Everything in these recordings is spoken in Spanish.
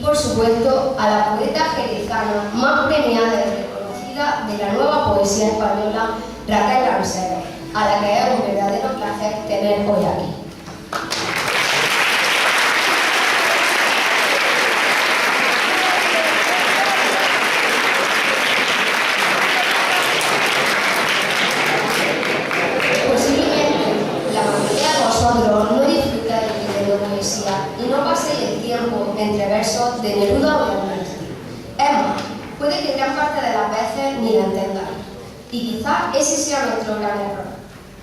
Por supuesto, a la poeta jerezana más premiada y reconocida de la nueva poesía española, Raquel Lanceros, a la que es un verdadero placer tener hoy aquí. Posiblemente la mayoría de vosotros no disfrutáis leyendo poesía y no paséis el tiempo entre versos de Neruda o de Ernesto. Es más, puede que gran parte de las veces ni la entendáis. Y quizás ese sea nuestro gran error.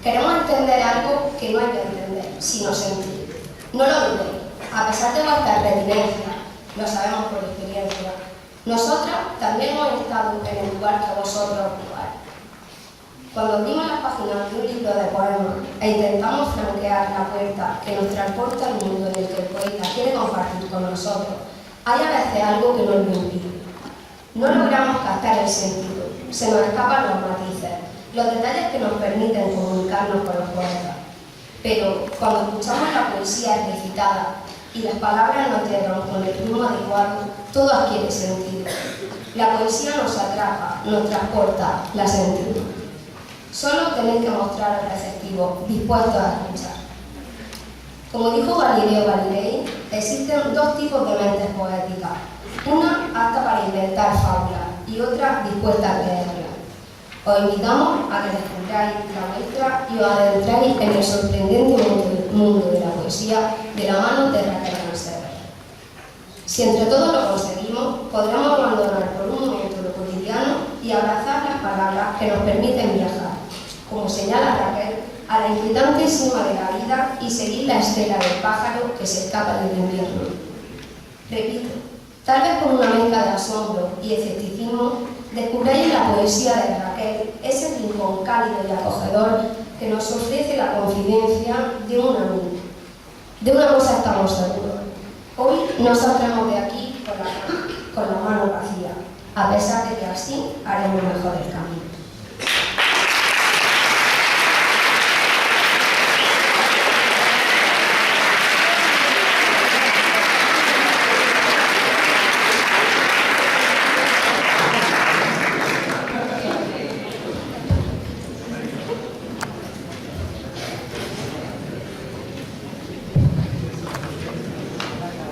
Queremos entender algo que no hay que entender, sino sentir. No lo dudéis, a pesar de vuestras reticencias, lo sabemos por experiencia. Nosotras también hemos estado en el lugar que vosotros ocupáis. Cuando abrimos las páginas de un libro de poemas e intentamos franquear la puerta que nos transporta al mundo en el que el poeta quiere compartir con nosotros, hay a veces algo que nos lo impide. No logramos captar el sentido, se nos escapan los matices, los detalles que nos permiten comunicarnos con los poetas. Pero cuando escuchamos la poesía recitada y las palabras nos llegan con el ritmo adecuado, todo adquiere sentido. La poesía nos atrapa, nos transporta, la sentimos. Solo tenéis que mostraros receptivos, dispuestos a escuchar. Como dijo Galileo Galilei, existen dos tipos de mentes poéticas. Una apta para inventar fábulas y otra dispuesta a creerlas. Os invitamos a que descubráis la vuestra y os adentráis en el sorprendente mundo de la poesía de la mano de Raquel Lanceros. Si entre todos lo conseguimos, podremos abandonar por un momento lo cotidiano y abrazar las palabras que nos permiten viajar, como señala Raquel, a la inquietante sima de la vida y seguir la estela del pájaro que se escapa del invierno. Repito, tal vez con una mezcla de asombro y escepticismo, descubráis en la poesía de Raquel ese rincón cálido y acogedor que nos ofrece la confidencia de un amigo. De una cosa estamos seguros. Hoy no saldremos de aquí con la mano vacía, a pesar de que así haremos mejor el camino.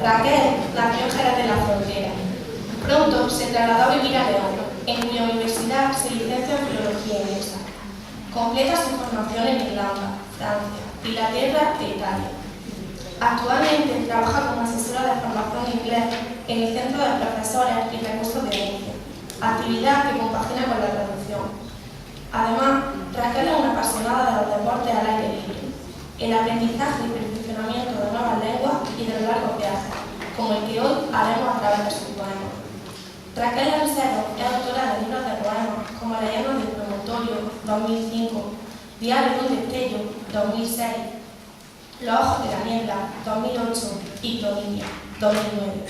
Raquel nació en Jerez de la Frontera. Pronto se trasladó a vivir a León, en cuya universidad se licencia en Filología Inglesa. Completa su formación en Irlanda, Francia, Inglaterra e Italia. Actualmente trabaja como asesora de formación inglés en el Centro de Profesores y Recursos de Murcia, actividad que compagina con la traducción. Además, Raquel es una apasionada de los deportes al aire libre, el aprendizaje y perfeccionamiento de nuevas lenguas y de los largos viajes, como el que hoy haremos a través de sus poemas. Raquel Lanceros es autora de libros de poemas como Leyendas del Promontorio, 2005, Diario de un destello, 2006, Los ojos de la niebla, 2008 y Toninia, 2009.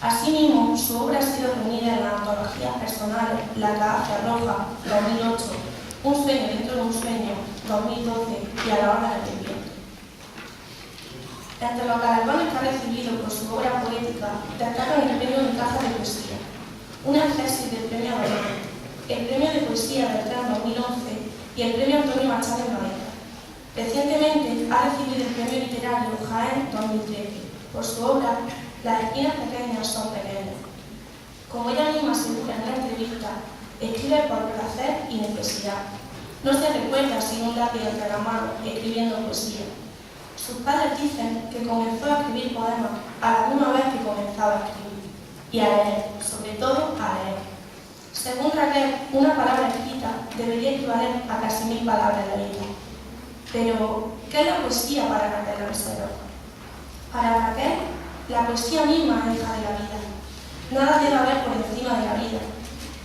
Asimismo, su obra ha sido reunida en las antologías personales La Caacia Roja, 2008, Un sueño dentro de un sueño, 2012 y A la hora del viento. Entre los galardones que ha recibido por su obra poética destacan el premio Unicaja de Poesía, una tesis del premio Abelón, el premio de Poesía Beltrán 2011 y el premio Antonio Machado en Madrid. Recientemente ha recibido el premio literario Jaén 2013 por su obra Las esquinas pequeñas son pequeñas. Como ella misma asegura en la entrevista, escribe por placer y necesidad. No se recuerda sin un lápiz entre las manos escribiendo poesía. Sus padres dicen que comenzó a escribir poemas a la misma vez que comenzaba a escribir, y a leer, sobre todo a leer. Según Raquel, una palabra escrita debería equivaler a casi 1000 palabras leídas. Pero, ¿qué es la poesía para Raquel Lanceros? Para Raquel, la poesía misma es hija de la vida. Nada debe haber por encima de la vida.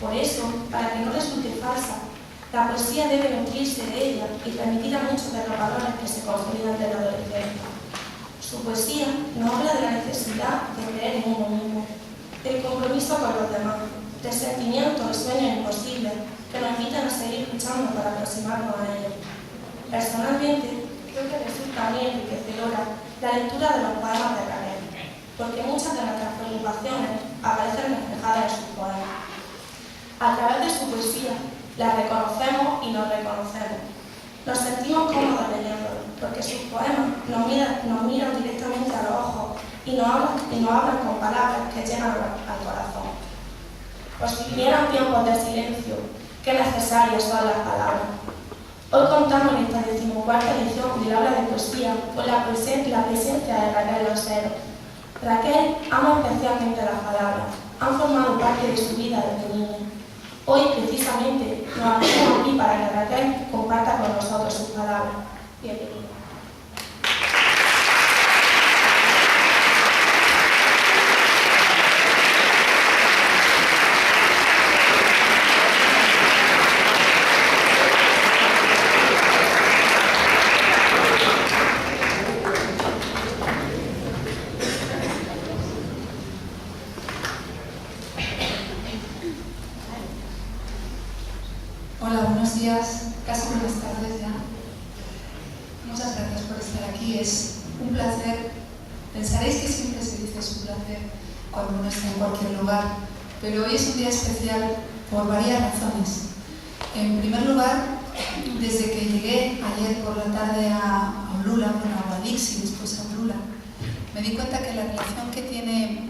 Por eso, para que no resulte falsa, la poesía debe nutrirse de ella y transmitir a muchos de los valores que se consolidan de la adolescencia. Su poesía nos habla de la necesidad de creer en uno mismo, del compromiso con los demás, de sentimientos y sueños imposibles que nos invitan a seguir luchando para aproximarnos a ellos. Personalmente, creo que resulta muy enriquecedora la lectura de los poemas de Raquel, porque muchas de nuestras preocupaciones aparecen reflejadas en sus poemas. A través de su poesía, la reconocemos y nos reconocemos. Nos sentimos cómodos leyéndolo, porque sus poemas nos miran directamente a los ojos y nos hablan con palabras que llegan al corazón. Por si vinieran tiempos de silencio, qué necesarias son las palabras. Hoy contamos en esta 14ª edición del aula de poesía con la presencia de Raquel Losero. Raquel ama especialmente las palabras, han formado parte de su vida desde niña. Hoy, precisamente, nos hacemos aquí para que Raquel comparta con nosotros sus palabras. Bienvenida. Hola, buenos días, casi buenas tardes ya. Muchas gracias por estar aquí, es un placer. Pensaréis que siempre se dice es un placer cuando uno está en cualquier lugar, pero hoy es un día especial por varias razones. En primer lugar, desde que llegué ayer por la tarde a Olula, a Guadix y después a Olula, me di cuenta que la relación que tiene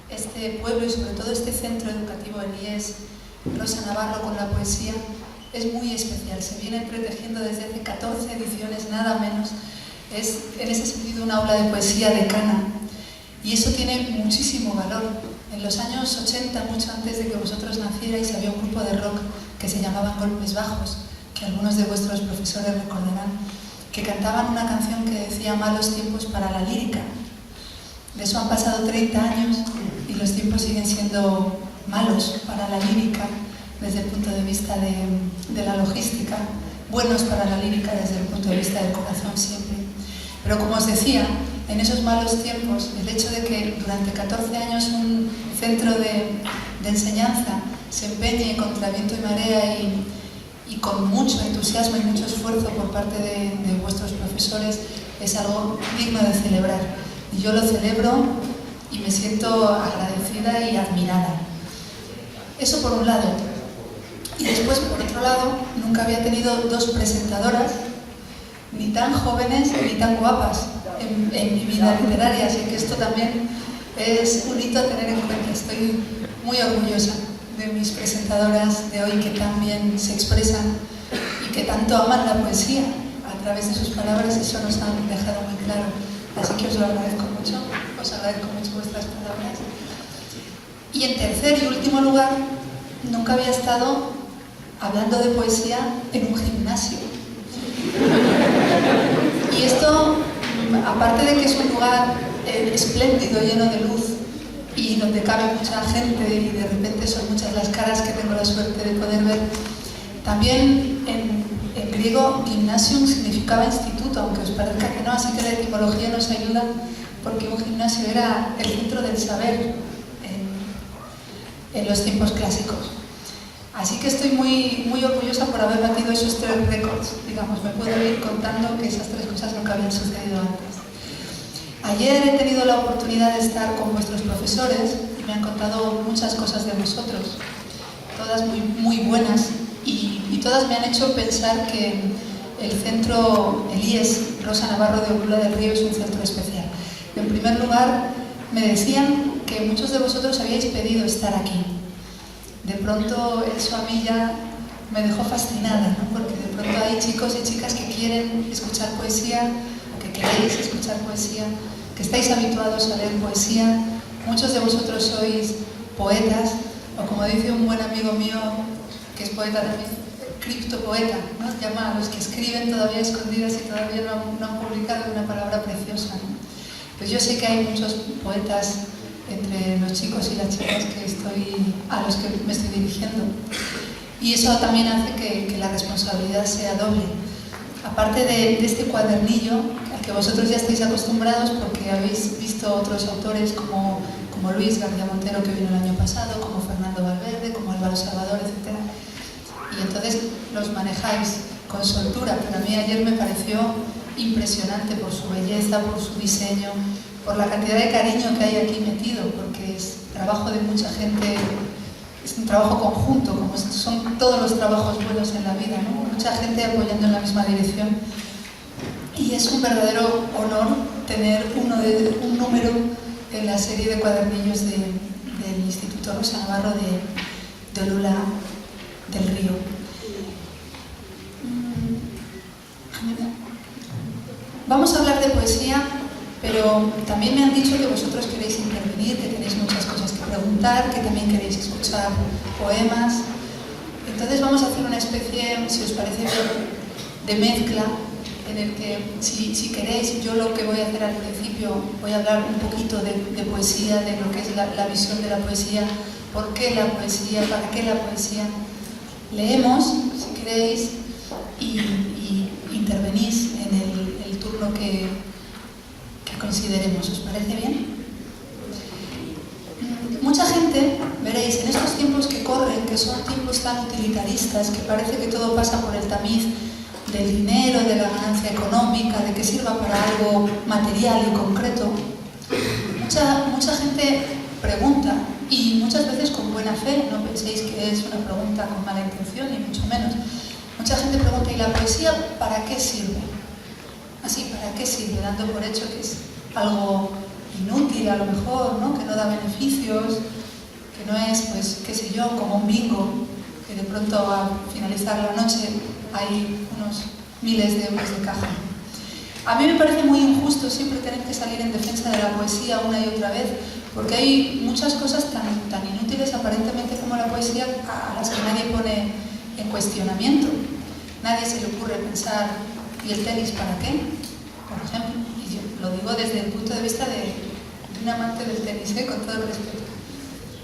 este pueblo y sobre todo este centro educativo, el IES Rosa Navarro, con la poesía es muy especial. Se viene protegiendo desde hace 14 ediciones, nada menos. Es en ese sentido un aula de poesía decana y eso tiene muchísimo valor. En los años 80, mucho antes de que vosotros nacierais, había un grupo de rock que se llamaban Golpes Bajos, que algunos de vuestros profesores recordarán, que cantaban una canción que decía malos tiempos para la lírica. De eso han pasado 30 años y los tiempos siguen siendo malos para la lírica desde el punto de vista de la logística, buenos para la lírica desde el punto de vista del corazón siempre. Pero como os decía, en esos malos tiempos, el hecho de que durante 14 años un centro de enseñanza se empeñe contra viento y marea y con mucho entusiasmo y mucho esfuerzo por parte de vuestros profesores es algo digno de celebrar. Y yo lo celebro y me siento agradecida y admirada. Eso por un lado. Y después, por otro lado, nunca había tenido dos presentadoras ni tan jóvenes ni tan guapas en mi vida literaria, así que esto también es un hito a tener en cuenta. Estoy muy orgullosa de mis presentadoras de hoy que tan bien se expresan y que tanto aman la poesía. A través de sus palabras eso nos han dejado muy claro. Así que os lo agradezco mucho vuestras palabras. Y en tercer y último lugar, nunca había estado hablando de poesía en un gimnasio. Y esto, aparte de que es un lugar espléndido, lleno de luz y donde cabe mucha gente y de repente son muchas las caras que tengo la suerte de poder ver, también en griego gymnasium significaba instituto, aunque os parezca que no, así que la etimología nos ayuda porque un gimnasio era el centro del saber en los tiempos clásicos. Así que estoy muy orgullosa por haber batido esos 3 récords. Digamos, me puedo ir contando que esas 3 cosas nunca habían sucedido antes. Ayer he tenido la oportunidad de estar con vuestros profesores y me han contado muchas cosas de vosotros, todas muy buenas y todas me han hecho pensar que el centro, el IES Rosa Navarro de Olula del Río es un centro especial. En primer lugar, me decían que muchos de vosotros habíais pedido estar aquí. De pronto eso a mí ya me dejó fascinada, ¿no? Porque de pronto hay chicos y chicas que quieren escuchar poesía, que queréis escuchar poesía, que estáis habituados a leer poesía. Muchos de vosotros sois poetas, o como dice un buen amigo mío, que es poeta también, criptopoeta, ¿no? Llama a los que escriben todavía escondidas y todavía no han publicado una palabra preciosa, ¿no? Pues yo sé que hay muchos poetas entre los chicos y las chicas a los que me estoy dirigiendo. Y eso también hace que la responsabilidad sea doble. Aparte de este cuadernillo, al que vosotros ya estáis acostumbrados porque habéis visto otros autores como Luis García Montero, que vino el año pasado, como Fernando Valverde, como Álvaro Salvador, etc. Y entonces los manejáis con soltura, pero a mí ayer me pareció impresionante por su belleza, por su diseño, por la cantidad de cariño que hay aquí metido, porque es trabajo de mucha gente, es un trabajo conjunto, como son todos los trabajos buenos en la vida, ¿no? Mucha gente apoyando en la misma dirección. Y es un verdadero honor tener un número en la serie de cuadernillos del Instituto Rosa Navarro de Olula del Río. Vamos a hablar de poesía, pero también me han dicho que vosotros queréis intervenir, que tenéis muchas cosas que preguntar, que también queréis escuchar poemas. Entonces vamos a hacer una especie, si os parece bien, de mezcla, en el que, si queréis, yo lo que voy a hacer al principio, voy a hablar un poquito de poesía, de lo que es la visión de la poesía, por qué la poesía, para qué la poesía. Leemos, si queréis, y intervenís en el turno que consideremos. ¿Os parece bien? Mucha gente, veréis, en estos tiempos que corren, que son tiempos tan utilitaristas, que parece que todo pasa por el tamiz del dinero, de la ganancia económica, de que sirva para algo material y concreto, mucha gente pregunta, y muchas veces con buena fe, no penséis que es una pregunta con mala intención, ni mucho menos. Mucha gente pregunta, ¿y la poesía para qué sirve? Así, ¿para qué sirve? Dando por hecho que es algo inútil a lo mejor, ¿no? Que no da beneficios, que no es, pues, qué sé yo, como un bingo, que de pronto a finalizar la noche hay unos miles de euros de caja. A mí me parece muy injusto siempre tener que salir en defensa de la poesía una y otra vez, porque hay muchas cosas tan inútiles aparentemente como la poesía a las que nadie pone en cuestionamiento. Nadie se le ocurre pensar, ¿y el tenis para qué? Por ejemplo, y yo lo digo desde el punto de vista de un amante del tenis, con todo el respeto.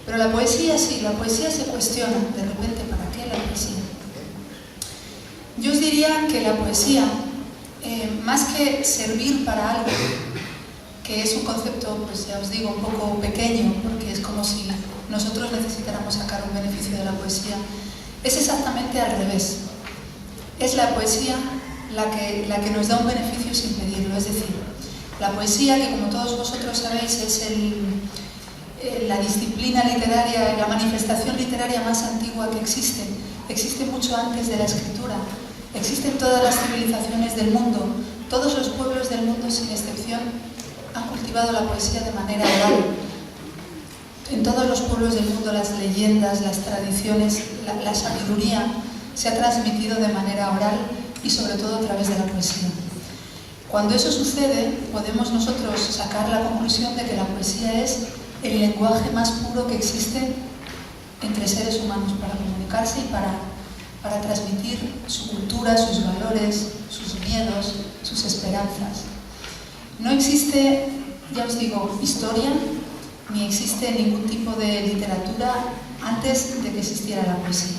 Pero la poesía sí, la poesía se cuestiona de repente, ¿para qué la poesía? Yo os diría que la poesía, más que servir para algo, que es un concepto, pues ya os digo, un poco pequeño, porque es como si nosotros necesitáramos sacar un beneficio de la poesía, es exactamente al revés. Es la poesía la que nos da un beneficio sin pedirlo, es decir, la poesía, que como todos vosotros sabéis es la disciplina literaria, la manifestación literaria más antigua que existe mucho antes de la escritura. Existen todas las civilizaciones del mundo, todos los pueblos del mundo sin excepción han cultivado la poesía de manera oral. En todos los pueblos del mundo las leyendas, las tradiciones, la sabiduría se ha transmitido de manera oral y sobre todo a través de la poesía. Cuando eso sucede, podemos nosotros sacar la conclusión de que la poesía es el lenguaje más puro que existe entre seres humanos para comunicarse y para transmitir su cultura, sus valores, sus miedos, sus esperanzas. No existe, ya os digo, historia, ni existe ningún tipo de literatura antes de que existiera la poesía.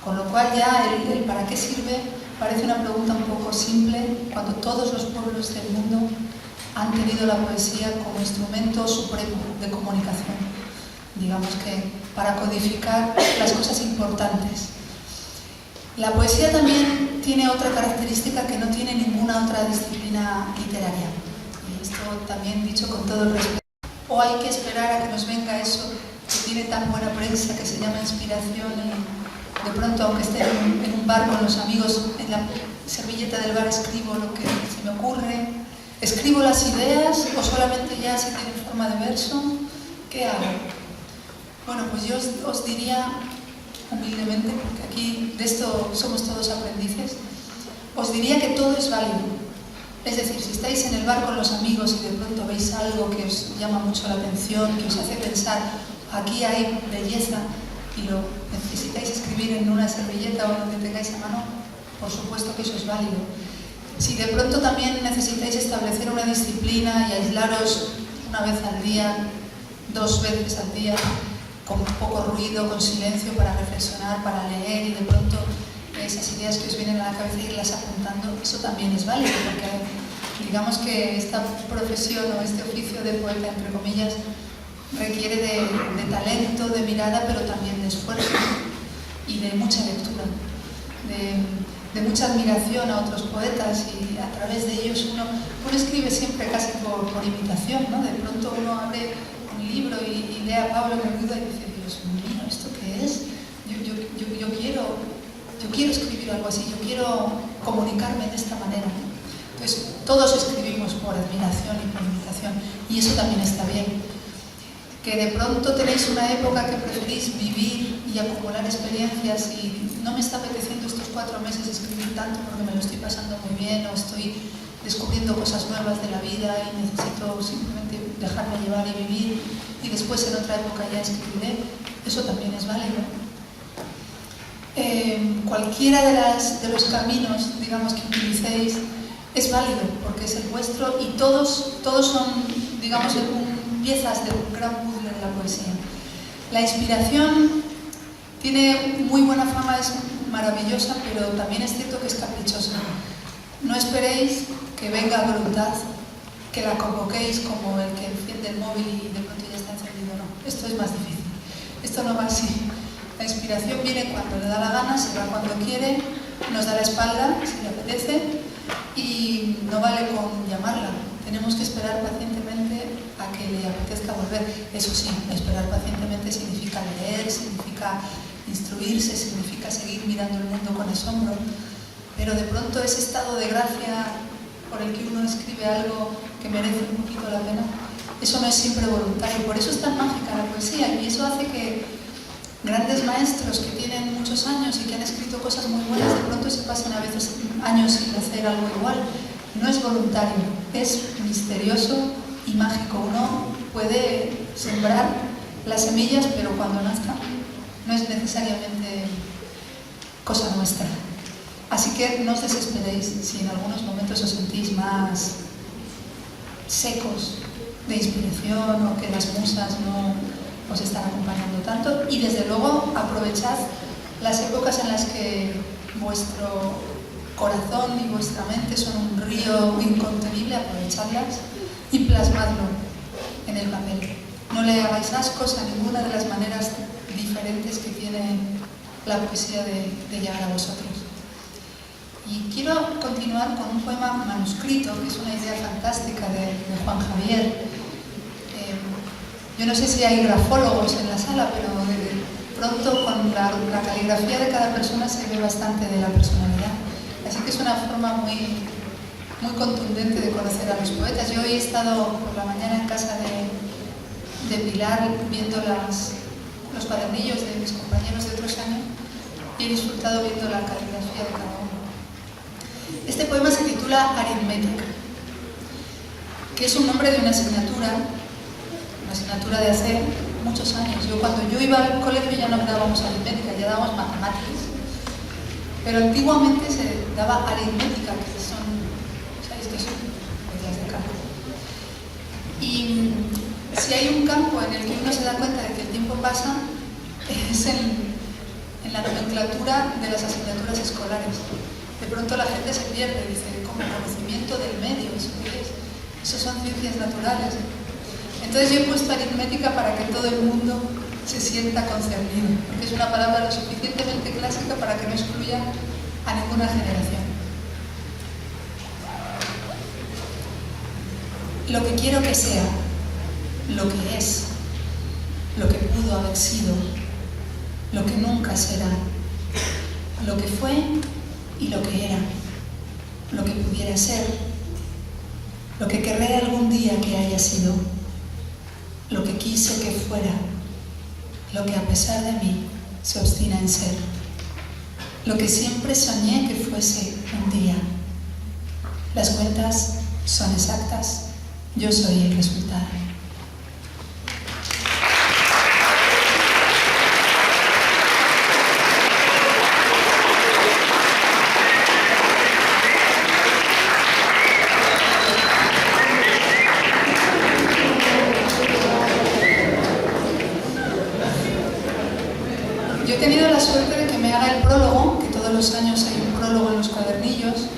Con lo cual ya el para qué sirve parece una pregunta un poco simple cuando todos los pueblos del mundo han tenido la poesía como instrumento supremo de comunicación. Digamos que para codificar las cosas importantes. La poesía también tiene otra característica que no tiene ninguna otra disciplina literaria. Y esto también dicho con todo el respeto. O hay que esperar a que nos venga eso que tiene tan buena prensa, que se llama inspiración, y de pronto, aunque esté en un bar con los amigos, en la servilleta del bar escribo lo que se me ocurre, escribo las ideas, o solamente ya si tiene forma de verso, ¿qué hago? Bueno, pues yo os diría humildemente, porque aquí de esto somos todos aprendices, os diría que todo es válido. Es decir, si estáis en el bar con los amigos y de pronto veis algo que os llama mucho la atención, que os hace pensar, aquí hay belleza, y lo necesitáis escribir en una servilleta o donde tengáis a mano, por supuesto que eso es válido. Si de pronto también necesitáis establecer una disciplina y aislaros una vez al día, 2 veces al día, con poco ruido, con silencio, para reflexionar, para leer, y de pronto esas ideas que os vienen a la cabeza irlas apuntando, eso también es válido, porque digamos que esta profesión o este oficio de poeta, entre comillas, requiere de talento, de mirada, pero también de esfuerzo y de mucha lectura. de mucha admiración a otros poetas y a través de ellos uno escribe siempre casi por imitación, ¿no? De pronto uno abre un libro y lee a Pablo Neruda y dice, Dios mío, ¿esto qué es? Yo quiero escribir algo así, yo quiero comunicarme de esta manera, ¿no? Entonces, todos escribimos por admiración y por imitación, y eso también está bien. Que de pronto tenéis una época que preferís vivir y acumular experiencias y no me está apeteciendo estos 4 meses escribir tanto porque me lo estoy pasando muy bien o estoy descubriendo cosas nuevas de la vida y necesito simplemente dejarme llevar y vivir y después en otra época ya escribiré, eso también es válido. Cualquiera de los caminos, digamos, que utilicéis es válido porque es el vuestro y todos son, digamos, piezas de un gran puzzle de la poesía. La inspiración tiene muy buena fama, es maravillosa, pero también es cierto que es caprichosa. No esperéis que venga a voluntad, que la convoquéis como el que enciende el móvil y de pronto ya está encendido. No, esto es más difícil. Esto no va así. La inspiración viene cuando le da la gana, se va cuando quiere, nos da la espalda si le apetece y no vale con llamarla. Tenemos que esperar pacientemente a que le apetezca volver. Eso sí, esperar pacientemente significa leer, significa instruirse, significa seguir mirando el mundo con asombro, pero de pronto ese estado de gracia por el que uno escribe algo que merece un poquito la pena, eso no es siempre voluntario. Por eso es tan mágica la poesía y eso hace que grandes maestros que tienen muchos años y que han escrito cosas muy buenas de pronto se pasen a veces años sin hacer algo igual. No es voluntario, es misterioso y mágico. Uno puede sembrar las semillas, pero cuando nazca no es necesariamente cosa nuestra. Así que no os desesperéis si en algunos momentos os sentís más secos de inspiración o que las musas no os están acompañando tanto. Y desde luego aprovechad las épocas en las que vuestro corazón y vuestra mente son un río incontenible, aprovechadlas y plasmadlo en el papel. No le hagáis ascos a ninguna de las maneras diferentes que tiene la poesía de llegar a vosotros. Y quiero continuar con un poema manuscrito, que es una idea fantástica de Juan Javier. Yo no sé si hay grafólogos en la sala, pero de pronto con la caligrafía de cada persona se ve bastante de la personalidad. Así que es una forma muy contundente de conocer a los poetas. Yo hoy he estado por la mañana en casa de Pilar viendo los cuadernillos de mis compañeros de otros años y he disfrutado viendo la caligrafía de cada uno. Este poema se titula Aritmética, que es un nombre de una asignatura de hace muchos años. Cuando yo iba al colegio ya no dábamos aritmética, ya dábamos matemáticas. Pero antiguamente se daba aritmética, que ¿sabéis qué son? Reglas de campo. Y si hay un campo en el que uno se da cuenta de que el tiempo pasa, es en la nomenclatura de las asignaturas escolares. De pronto la gente se pierde, dice, como conocimiento del medio, ¿eso qué es? Eso son ciencias naturales. Entonces yo he puesto aritmética para que todo el mundo se sienta concernido, porque es una palabra lo suficientemente clásica para que no excluya a ninguna generación. Lo que quiero que sea, lo que es, lo que pudo haber sido, lo que nunca será, lo que fue y lo que era, lo que pudiera ser, lo que querré algún día que haya sido, lo que quise que fuera, lo que a pesar de mí se obstina en ser, lo que siempre soñé que fuese un día. Las cuentas son exactas, yo soy el resultado. Yo he tenido la suerte de que me haga el prólogo, que todos los años hay un prólogo en los cuadernillos,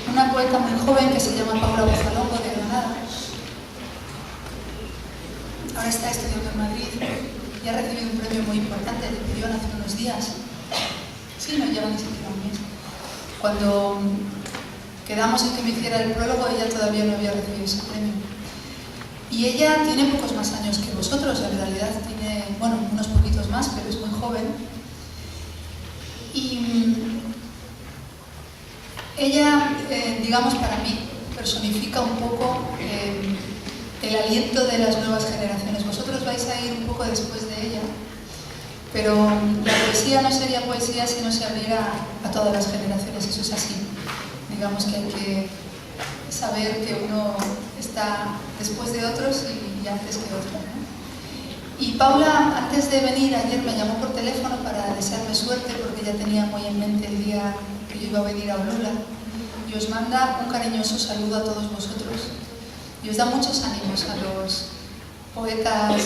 una poeta muy joven que se llama Paula Bozalongo de Granada. Ahora está estudiando en Madrid y ha recibido un premio muy importante de Pirión hace unos días. Sí, no lleva ni siquiera un mes. Cuando quedamos en que me hiciera el prólogo, ella todavía no había recibido ese premio. Y ella tiene pocos más años que vosotros, en realidad tiene, bueno, unos poquitos más, pero es muy joven. Y ella, digamos, para mí, personifica un poco el aliento de las nuevas generaciones. Vosotros vais a ir un poco después de ella, pero la poesía no sería poesía si no se abriera a todas las generaciones, eso es así. Digamos que hay que saber que uno está después de otros y antes que otros, ¿no? Y Paula, antes de venir ayer, me llamó por teléfono para desearme suerte, porque ya tenía muy en mente el día que yo iba a venir a Olula, y os manda un cariñoso saludo a todos vosotros y os da muchos ánimos a los poetas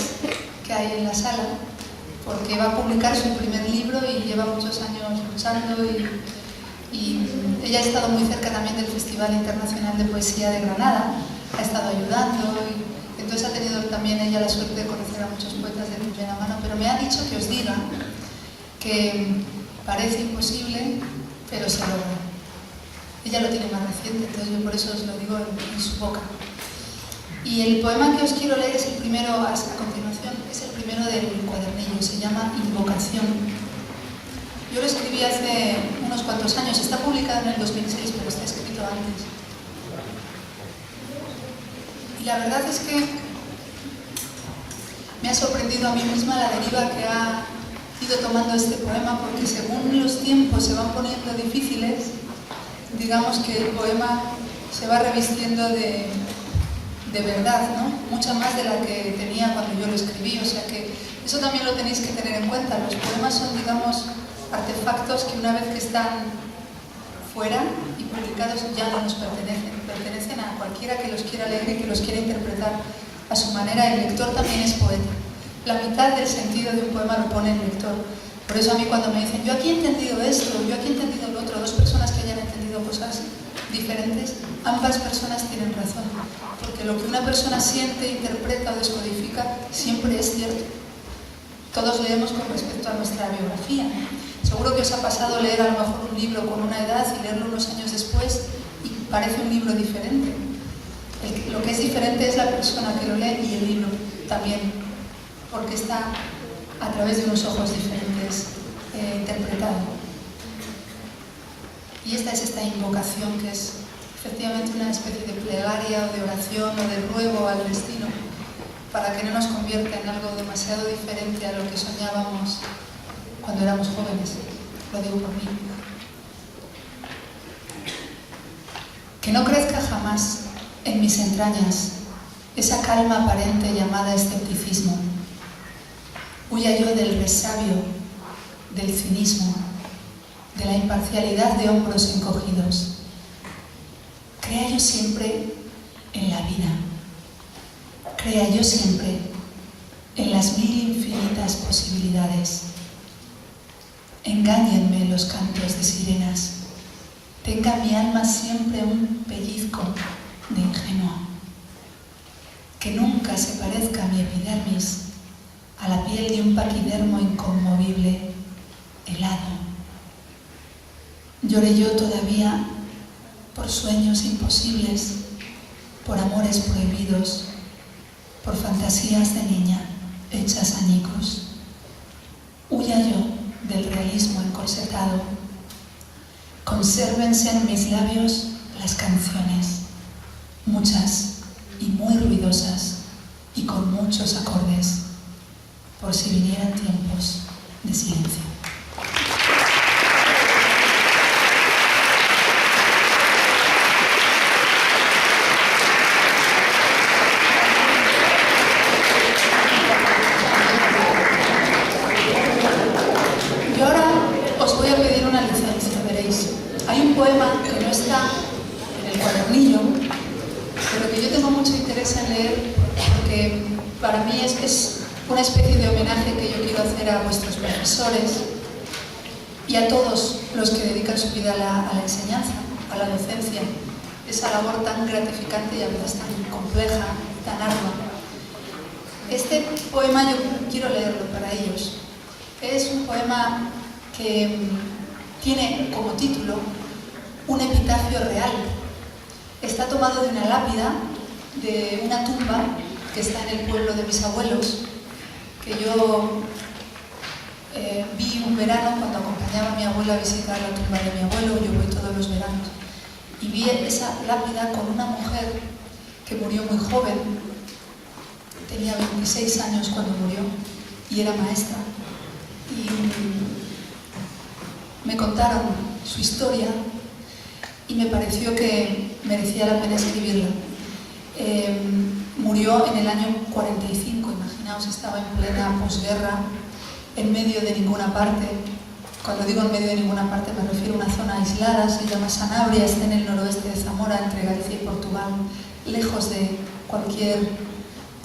que hay en la sala, porque va a publicar su primer libro y lleva muchos años luchando y ella ha estado muy cerca también del Festival Internacional de Poesía de Granada, ha estado ayudando y entonces ha tenido también ella la suerte de conocer a muchos poetas de primera mano, pero me ha dicho que os diga que parece imposible, pero se logra. Ella lo tiene más reciente, entonces yo por eso os lo digo en su boca. Y el poema que os quiero leer es el primero, a continuación, es el primero del cuadernillo, se llama Invocación. Yo lo escribí hace unos cuantos años, está publicado en el 2006, pero está escrito antes. Y la verdad es que me ha sorprendido a mí misma la deriva que ha ido tomando este poema, porque según los tiempos se van poniendo difíciles, digamos que el poema se va revistiendo de verdad, ¿no? Mucha más de la que tenía cuando yo lo escribí, o sea que eso también lo tenéis que tener en cuenta. Los poemas son, digamos, artefactos que una vez que están fuera y publicados ya no nos pertenecen a cualquiera que los quiera leer y que los quiera interpretar a su manera. El lector también es poeta. La mitad del sentido de un poema lo pone el lector. Por eso a mí cuando me dicen, yo aquí he entendido esto, yo aquí he entendido lo otro, dos personas que hayan entendido cosas diferentes, ambas personas tienen razón, porque lo que una persona siente, interpreta o descodifica siempre es cierto. Todos leemos con respecto a nuestra biografía. Seguro que os ha pasado leer a lo mejor un libro con una edad y leerlo unos años después y parece un libro diferente. Lo que es diferente es la persona que lo lee y el libro también, porque está a través de unos ojos diferentes interpretado. Y esta es esta invocación que es efectivamente una especie de plegaria o de oración o de ruego al destino para que no nos convierta en algo demasiado diferente a lo que soñábamos cuando éramos jóvenes. Lo digo por mí. Que no crezca jamás en mis entrañas esa calma aparente llamada escepticismo. Huya yo del resabio, del cinismo, de la imparcialidad de hombros encogidos. Crea yo siempre en la vida. Crea yo siempre en las 1000 infinitas posibilidades. Engáñenme los cantos de sirenas. Tenga mi alma siempre un pellizco de ingenuo. Que nunca se parezca mi epidermis a la piel de un paquidermo inconmovible, helado. Lloré yo todavía por sueños imposibles, por amores prohibidos, por fantasías de niña hechas añicos. Huya yo del realismo encorsetado. Consérvense en mis labios las canciones, muchas y muy ruidosas y con muchos acordes, por si vinieran tiempos de silencio. Y ahora os voy a pedir una licencia, veréis. Hay un poema que no está en el cuadernillo, pero que yo tengo mucho interés en leer porque para mí es una especie de homenaje que yo quiero hacer a vuestros profesores y a todos los que dedican su vida a la enseñanza, a la docencia, esa labor tan gratificante y a veces tan compleja, tan ardua. Este poema yo quiero leerlo para ellos. Es un poema que tiene como título un epitafio real. Está tomado de una lápida, de una tumba que está en el pueblo de mis abuelos, que yo vi un verano cuando acompañaba a mi abuela a visitar la tumba de mi abuelo. Yo voy todos los veranos. Y vi esa lápida con una mujer que murió muy joven. Tenía 26 años cuando murió y era maestra. Y me contaron su historia y me pareció que merecía la pena escribirla. Murió en el año 45, imaginaos, estaba en plena posguerra, en medio de ninguna parte. Cuando digo en medio de ninguna parte me refiero a una zona aislada, se llama Sanabria, está en el noroeste de Zamora, entre Galicia y Portugal, lejos de cualquier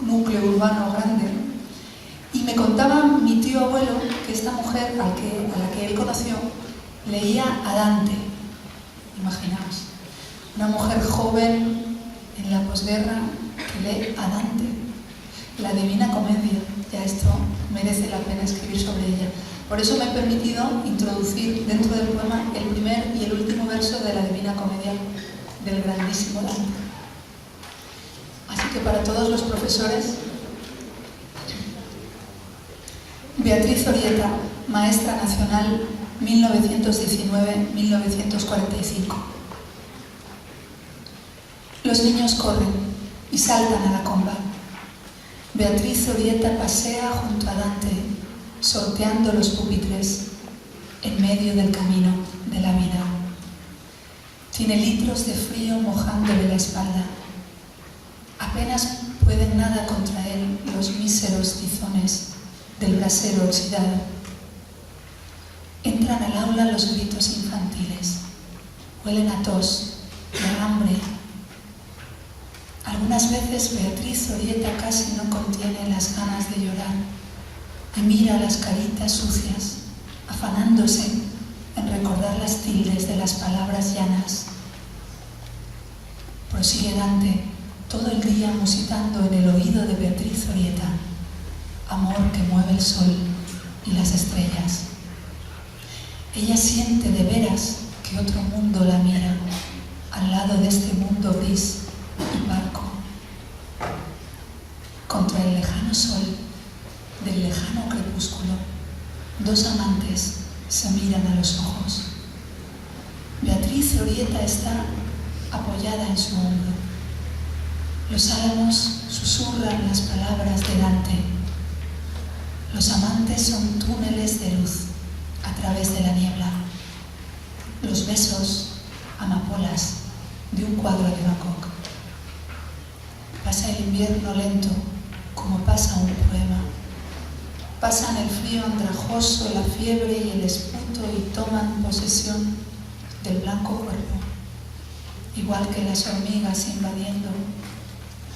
núcleo urbano grande. Y me contaba mi tío abuelo que esta mujer a la que él conoció leía a Dante. Imaginaos, una mujer joven en la posguerra que lee a Dante, la Divina Comedia. Ya esto merece la pena escribir sobre ella. Por eso me he permitido introducir dentro del poema el primer y el último verso de la Divina Comedia del grandísimo Dante. Así que para todos los profesores, Beatriz Orieta, maestra nacional 1919-1945. Los niños corren y saltan a la comba. Beatriz Orieta pasea junto a Dante, sorteando los pupitres en medio del camino de la vida. Tiene litros de frío mojándole la espalda. Apenas pueden nada contra él los míseros tizones del brasero oxidado. Entran al aula los gritos infantiles. Huelen a tos, a hambre. Algunas veces Beatriz Orieta casi no contiene las ganas de llorar y mira las caritas sucias, afanándose en recordar las tildes de las palabras llanas. Prosigue Dante todo el día musitando en el oído de Beatriz Orieta: amor que mueve el sol y las estrellas. Ella siente de veras que otro mundo la mira, al lado de este mundo gris y parco. Contra el lejano sol del lejano crepúsculo, dos amantes se miran a los ojos. Beatriz Orieta está apoyada en su hombro. Los álamos susurran las palabras de Dante. Los amantes son túneles de luz a través de la niebla. Los besos, amapolas de un cuadro de Van Gogh. Pasa el invierno lento, como pasa un poema. Pasan el frío andrajoso, la fiebre y el esputo y toman posesión del blanco cuerpo, igual que las hormigas invadiendo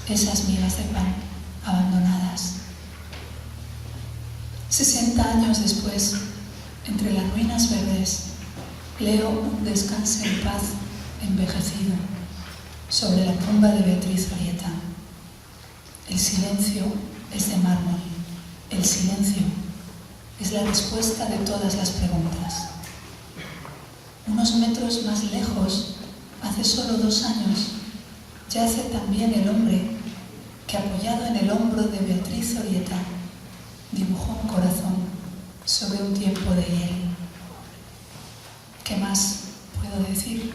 esas migas de pan abandonadas. 60 años después, entre las ruinas verdes, leo un descanse en paz envejecido sobre la tumba de Beatriz Orieta. El silencio es de mármol. El silencio es la respuesta de todas las preguntas. Unos metros más lejos, hace solo 2 años, yace también el hombre que, apoyado en el hombro de Beatriz Orieta, dibujó un corazón sobre un tiempo de hiel. ¿Qué más puedo decir?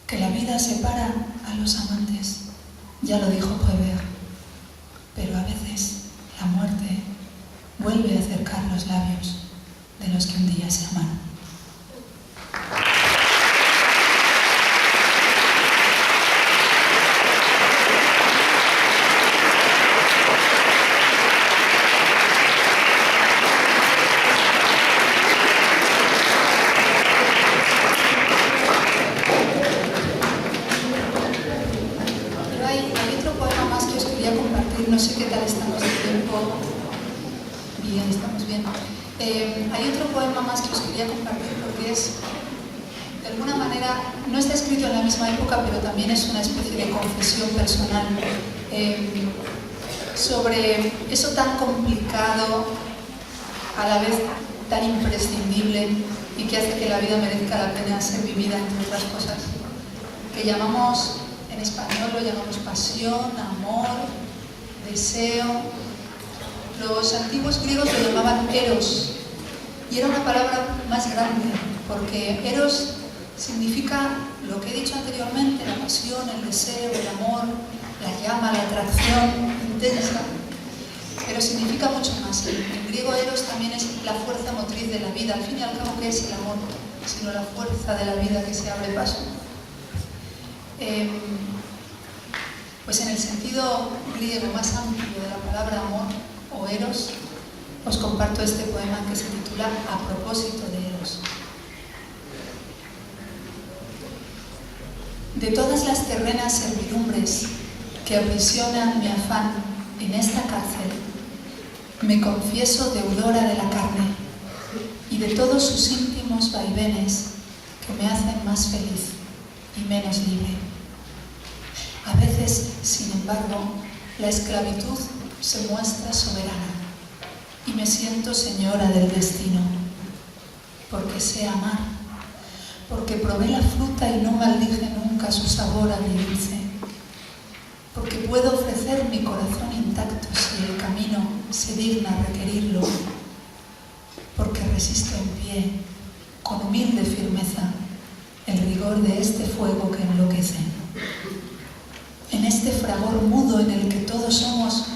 Que la vida separa a los amantes, ya lo dijo Prévert, pero a veces la muerte vuelve a acercar los labios de los que un día se amaron. Pero hay otro poema más que os quería compartir, no sé qué tal estamos de tiempo. Bien, estamos bien. Hay otro poema más que os quería compartir porque es, de alguna manera, no está escrito en la misma época, pero también es una especie de confesión personal sobre eso tan complicado, a la vez tan imprescindible, y que hace que la vida merezca la pena ser vivida, entre otras cosas, que llamamos, en español lo llamamos pasión, amor, deseo. Los antiguos griegos lo llamaban eros, y era una palabra más grande, porque eros significa lo que he dicho anteriormente, la pasión, el deseo, el amor, la llama, la atracción intensa, pero significa mucho más. En griego eros también es la fuerza motriz de la vida. Al fin y al cabo, ¿qué es el amor? Sino la fuerza de la vida que se abre paso. Pues en el sentido griego más amplio de la palabra amor o eros, os comparto este poema que se titula A propósito de eros. De todas las terrenas servidumbres que aprisionan mi afán en esta cárcel, me confieso deudora de la carne y de todos sus íntimos vaivenes que me hacen más feliz y menos libre. A veces, sin embargo, la esclavitud se muestra soberana y me siento señora del destino, porque sé amar, porque probé la fruta y no maldije nunca su sabor agridulce, porque puedo ofrecer mi corazón intacto si el camino se digna requerirlo, porque resisto en pie, con humilde firmeza, el rigor de este fuego que enloquece. En este fragor mudo en el que todos somos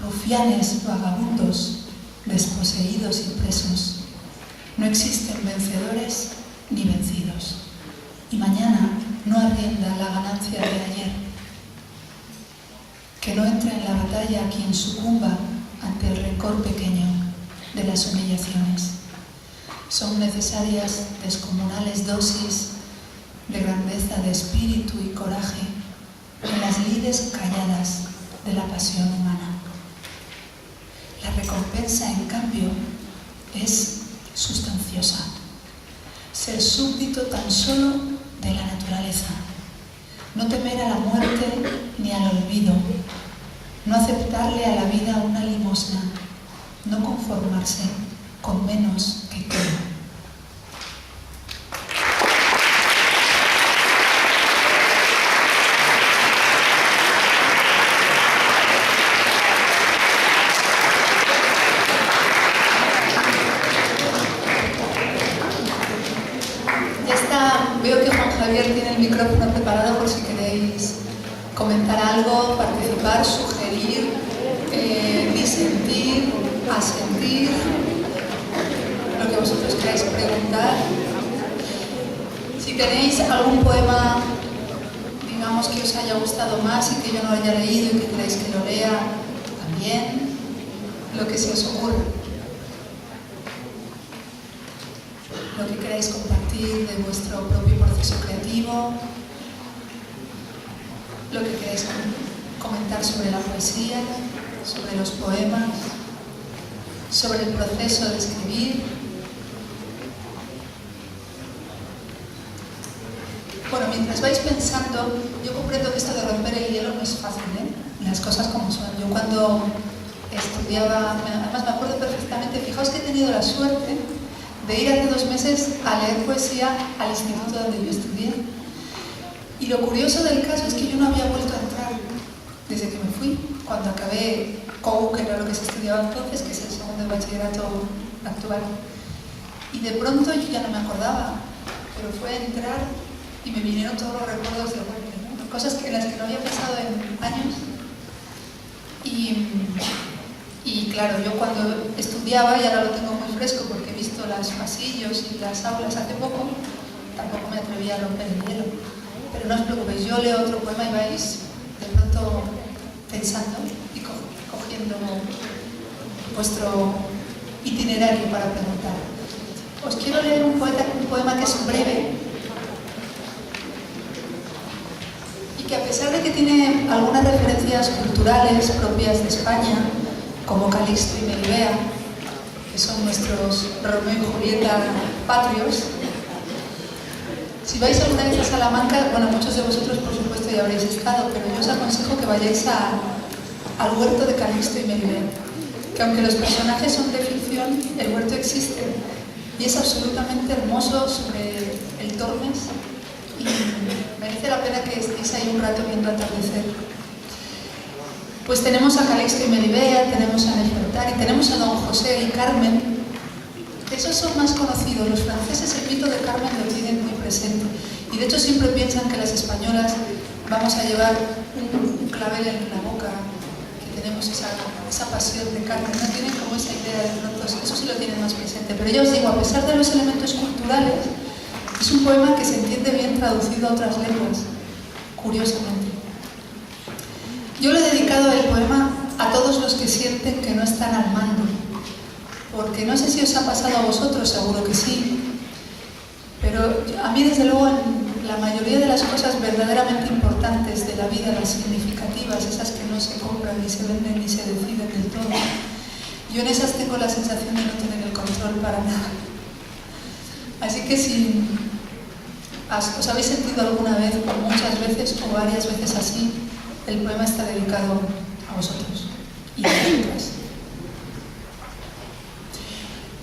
rufianes, vagabundos, desposeídos y presos, no existen vencedores ni vencidos, y mañana no arrienda la ganancia de ayer. Que no entre en la batalla quien sucumba ante el rencor pequeño de las humillaciones. Son necesarias descomunales dosis de grandeza de espíritu y coraje en las lides calladas de la pasión humana. La recompensa, en cambio, es sustanciosa. Ser súbdito tan solo de la naturaleza. No temer a la muerte ni al olvido. No aceptarle a la vida una limosna. No conformarse con menos que todo. Veo que Juan Javier tiene el micrófono preparado por si queréis comentar algo, participar, sugerir, disentir, asentir, lo que vosotros queráis preguntar. Si tenéis algún poema, digamos, que os haya gustado más y que yo no haya leído y que queráis que lo lea, también, lo que se os ocurra. Lo que queráis compartir de vuestro propio proceso creativo, lo que queráis comentar sobre la poesía, sobre los poemas, sobre el proceso de escribir. Bueno, mientras vais pensando, yo comprendo que esto de romper el hielo no es fácil, las cosas como son. Yo cuando estudiaba, además me acuerdo perfectamente, fijaos que he tenido la suerte de ir hace 2 meses a leer poesía al instituto donde yo estudié. Y lo curioso del caso es que yo no había vuelto a entrar desde que me fui, cuando acabé COU, que era lo que se estudiaba entonces, que es el segundo de bachillerato actual. Y de pronto yo ya no me acordaba, pero fue entrar y me vinieron todos los recuerdos de golpe, ¿no? Cosas en las que no había pensado en años. Y claro, yo cuando estudiaba, y ahora lo tengo muy fresco porque he visto los pasillos y las aulas hace poco, tampoco me atrevía a romper el hielo. Pero no os preocupéis, yo leo otro poema y vais de pronto pensando y cogiendo vuestro itinerario para preguntar. Os quiero leer un poema que es breve y que, a pesar de que tiene algunas referencias culturales propias de España, como Calixto y Melibea, que son nuestros Romeo y Julieta patrios. Si vais alguna vez a Salamanca, bueno, muchos de vosotros por supuesto ya habréis estado, pero yo os aconsejo que vayáis al huerto de Calixto y Melibea, que aunque los personajes son de ficción, el huerto existe y es absolutamente hermoso sobre el Tormes y merece la pena que estéis ahí un rato viendo atardecer. Pues tenemos a Calixto y Melibea, tenemos a Nefertari, tenemos a Don José y Carmen. Esos son más conocidos. Los franceses el mito de Carmen lo tienen muy presente y de hecho siempre piensan que las españolas vamos a llevar un clavel en la boca, que tenemos esa pasión de Carmen, no tienen como esa idea de pronto, eso sí lo tienen más presente. Pero ya os digo, a pesar de los elementos culturales, es un poema que se entiende bien traducido a otras lenguas, curiosamente. Yo le he dedicado el poema a todos los que sienten que no están al mando, porque no sé si os ha pasado a vosotros, seguro que sí, pero a mí desde luego la mayoría de las cosas verdaderamente importantes de la vida, las significativas, esas que no se compran, ni se venden, ni se deciden del todo, yo en esas tengo la sensación de no tener el control para nada. Así que si os habéis sentido alguna vez, o muchas veces, o varias veces así, el poema está dedicado a vosotros y a vosotras.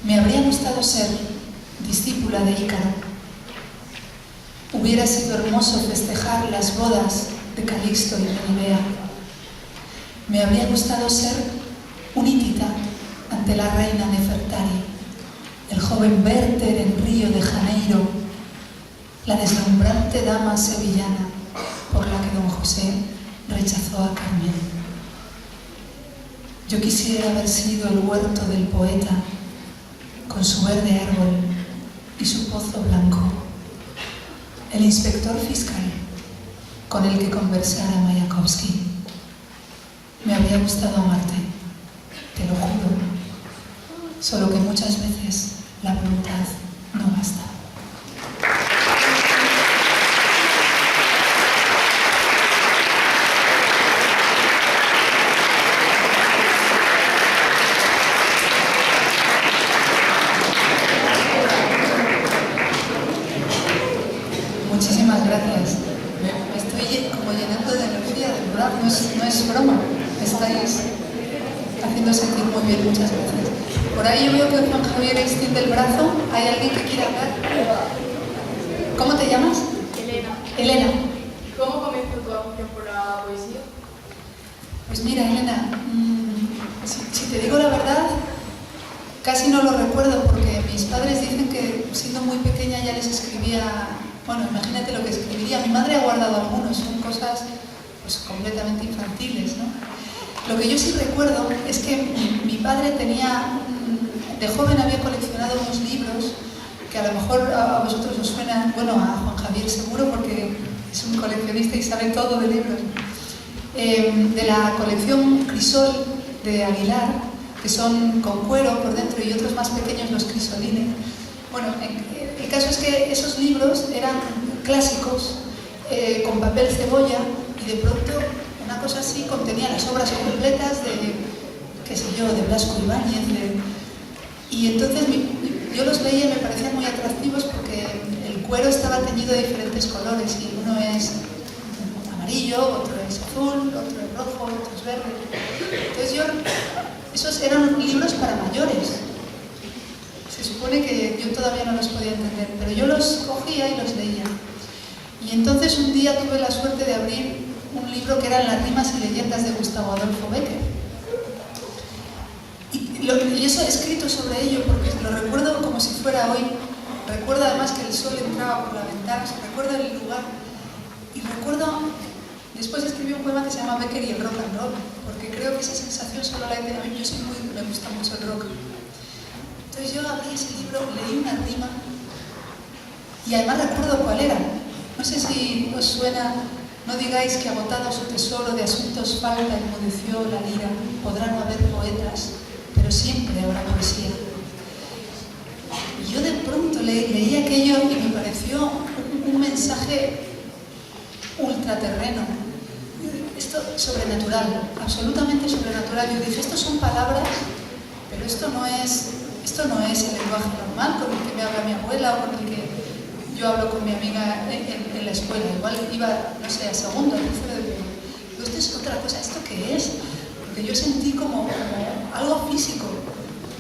Me habría gustado ser discípula de Ícaro. Hubiera sido hermoso festejar las bodas de Calixto y Melibea. Me habría gustado ser un hitita ante la reina Nefertari, el joven Werther en Río de Janeiro, la deslumbrante dama sevillana por la que don José rechazó a Carmen. Yo quisiera haber sido el huerto del poeta, con su verde árbol y su pozo blanco, el inspector fiscal con el que conversara Mayakovsky. Me habría gustado amarte, te lo juro, solo que muchas veces la voluntad no basta. Muchísimas gracias. Me estoy como llenando de energía, de verdad, no es broma. Me estáis haciendo sentir muy bien, muchas gracias. Por ahí yo veo que Juan Javier extiende el brazo. ¿Hay alguien que quiera hablar? ¿Cómo te llamas? Elena. Elena. ¿Cómo comenzó tu afición por la poesía? Pues mira, Elena, si te digo la verdad, casi no lo recuerdo porque mis padres dicen que siendo muy pequeña ya les escribía. Bueno, imagínate lo que escribiría. Mi madre ha guardado algunos, son cosas pues, completamente infantiles, ¿no? Lo que yo sí recuerdo es que mi padre tenía, de joven había coleccionado unos libros que a lo mejor a vosotros os suenan, bueno, a Juan Javier seguro porque es un coleccionista y sabe todo de libros, de la colección Crisol de Aguilar, que son con cuero por dentro y otros más pequeños, los crisolines. Bueno, el caso es que esos libros eran clásicos, con papel cebolla, y de pronto una cosa así contenía las obras completas de, qué sé yo, de Blasco Ibáñez, y entonces yo los leía y me parecían muy atractivos porque el cuero estaba teñido de diferentes colores, y uno es amarillo, otro es azul, otro es rojo, otro es verde. Entonces esos eran libros para mayores. Se supone que yo todavía no los podía entender, pero yo los cogía y los leía. Y entonces un día tuve la suerte de abrir un libro que eran las rimas y leyendas de Gustavo Adolfo Bécquer. Y eso he escrito sobre ello porque lo recuerdo como si fuera hoy. Recuerdo además que el sol entraba por la ventana, recuerdo el lugar. Y recuerdo, después escribí un poema que se llama Bécquer y el rock and roll, porque creo que esa sensación solo la he tenido. A mí me gusta mucho el rock. Entonces yo abrí ese libro, leí una rima y además recuerdo cuál era. No sé si os suena, no digáis que agotado su tesoro de asuntos falta, enmudeció la lira, podrán no haber poetas, pero siempre habrá poesía. Y yo de pronto leí aquello y me pareció un mensaje ultraterreno. Esto sobrenatural, absolutamente sobrenatural. Yo dije, esto son palabras, pero esto no es el lenguaje normal con el que me habla mi abuela o con el que yo hablo con mi amiga en la escuela. Igual iba, no sé, a segundo, a tercero de primaria. Pero esto es otra cosa, ¿esto qué es? Porque yo sentí como algo físico,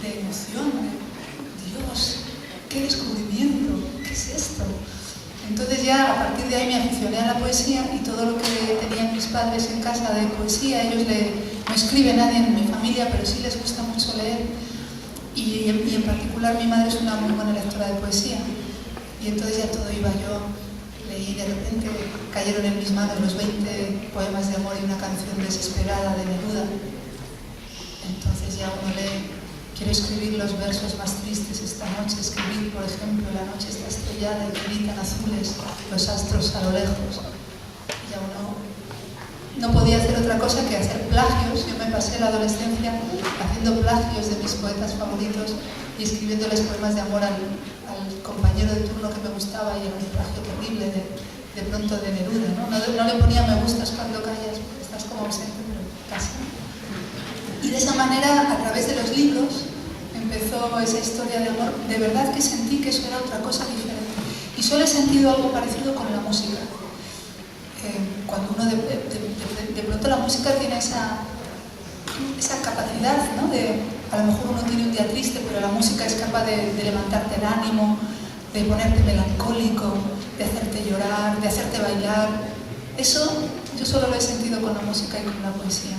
de emoción, de Dios, ¡qué descubrimiento! ¿Qué es esto? Entonces ya a partir de ahí me aficioné a la poesía y todo lo que tenían mis padres en casa de poesía, ellos no escribe nadie en mi familia, pero sí les gusta mucho leer. Y en particular mi madre es una muy buena lectora de poesía. Y entonces ya todo iba yo, leí, de repente cayeron en mis manos los 20 poemas de amor y una canción desesperada de Neruda. Entonces ya uno lee, quiero escribir los versos más tristes esta noche, escribir, por ejemplo, la noche está estrellada y gritan azules los astros a lo lejos. Y ya uno no podía hacer otra cosa que hacer plagios. Yo me pasé la adolescencia haciendo plagios de mis poetas favoritos y escribiéndoles poemas de amor al compañero de turno que me gustaba, y era un plagio terrible de pronto de Neruda, ¿no? No le ponía me gustas cuando callas, porque estás como ausente, pero casi. Y de esa manera, a través de los libros, empezó esa historia de amor. De verdad que sentí que eso era otra cosa diferente. Y solo he sentido algo parecido con la música. Cuando uno de pronto la música tiene esa capacidad, ¿no? A lo mejor uno tiene un día triste, pero la música es capaz de levantarte el ánimo, de ponerte melancólico, de hacerte llorar, de hacerte bailar. Eso yo solo lo he sentido con la música y con la poesía.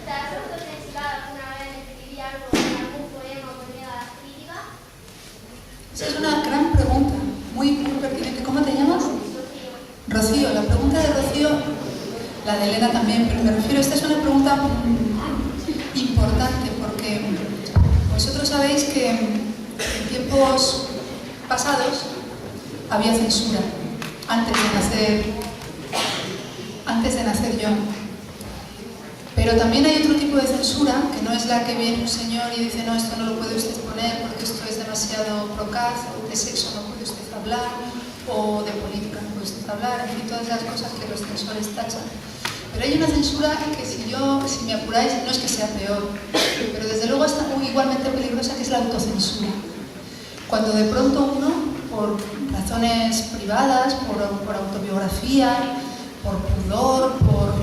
¿Te has autocensurado alguna vez en escribir algo, algún poema o poesía crítica? Esa es una gran pregunta, muy pertinente. ¿Cómo te llamas? Rocío. La pregunta de Rocío, la de Elena también, pero me refiero, esta es una pregunta importante porque vosotros sabéis que en tiempos pasados había censura antes de nacer yo. Pero también hay otro tipo de censura, que no es la que viene un señor y dice no, esto no lo puede usted poner porque esto es demasiado procaz, o de sexo no puede usted hablar, o de política no puede usted hablar, en fin, todas las cosas que los censores tachan. Pero hay una censura que si me apuráis, no es que sea peor, pero desde luego está igualmente peligrosa, que es la autocensura. Cuando de pronto uno, por razones privadas, por autobiografía, por pudor, por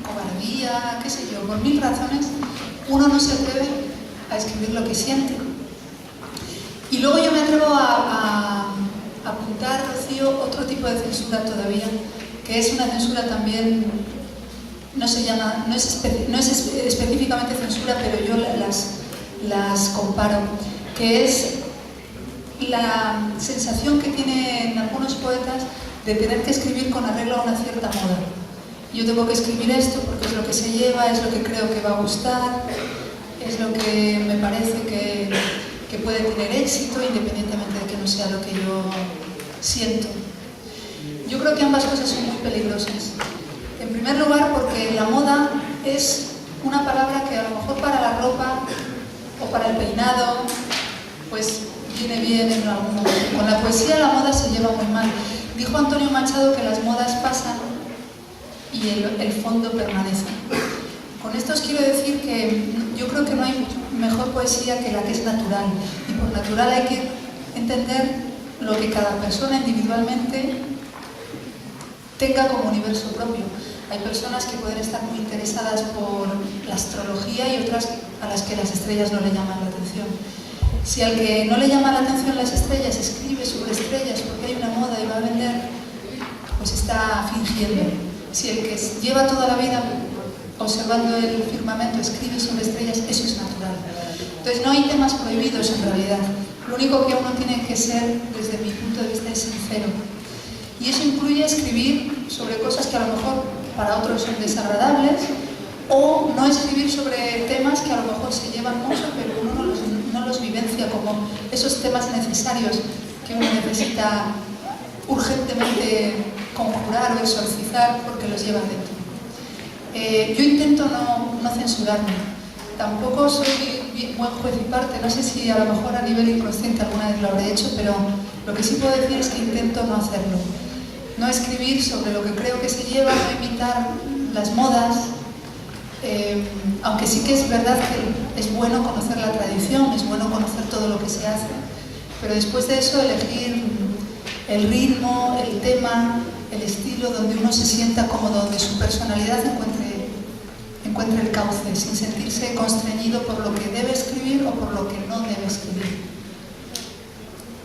cobardía, qué sé yo, por mil razones, uno no se atreve a escribir lo que siente. Y luego yo me atrevo a apuntar, Rocío, otro tipo de censura todavía, que es una censura también, no es específicamente censura, pero yo las comparo, que es la sensación que tienen algunos poetas de tener que escribir con arreglo a una cierta moda. Yo tengo que escribir esto porque es lo que se lleva, es lo que creo que va a gustar, es lo que me parece que puede tener éxito, independientemente de que no sea lo que yo siento. Yo creo que ambas cosas son muy peligrosas. En primer lugar, porque la moda es una palabra que a lo mejor para la ropa o para el peinado, pues viene bien en algún momento. Con la poesía la moda se lleva muy mal. Dijo Antonio Machado que las modas pasan y el fondo permanece. Con esto os quiero decir que yo creo que no hay mejor poesía que la que es natural. Y por natural hay que entender lo que cada persona individualmente tenga como universo propio. Hay personas que pueden estar muy interesadas por la astrología y otras a las que las estrellas no le llaman la atención. Si al que no le llama la atención las estrellas escribe sobre estrellas porque hay una moda y va a vender, pues está fingiendo. Si el que lleva toda la vida observando el firmamento escribe sobre estrellas, eso es natural. Entonces no hay temas prohibidos en realidad. Lo único que uno tiene que ser, desde mi punto de vista, es sincero. Y eso incluye escribir sobre cosas que a lo mejor para otros son desagradables, o no escribir sobre temas que a lo mejor se llevan mucho, pero uno no los vivencia como esos temas necesarios que uno necesita urgentemente conjurar o exorcizar porque los lleva dentro. Yo intento no censurarme. Tampoco soy buen juez y parte, no sé si a lo mejor a nivel inconsciente alguna vez lo habré hecho, pero lo que sí puedo decir es que intento no hacerlo. No escribir sobre lo que creo que se lleva, no imitar las modas, aunque sí que es verdad que es bueno conocer la tradición, es bueno conocer todo lo que se hace, pero después de eso elegir el ritmo, el tema, el estilo donde uno se sienta cómodo, donde su personalidad encuentre el cauce, sin sentirse constreñido por lo que debe escribir o por lo que no debe escribir.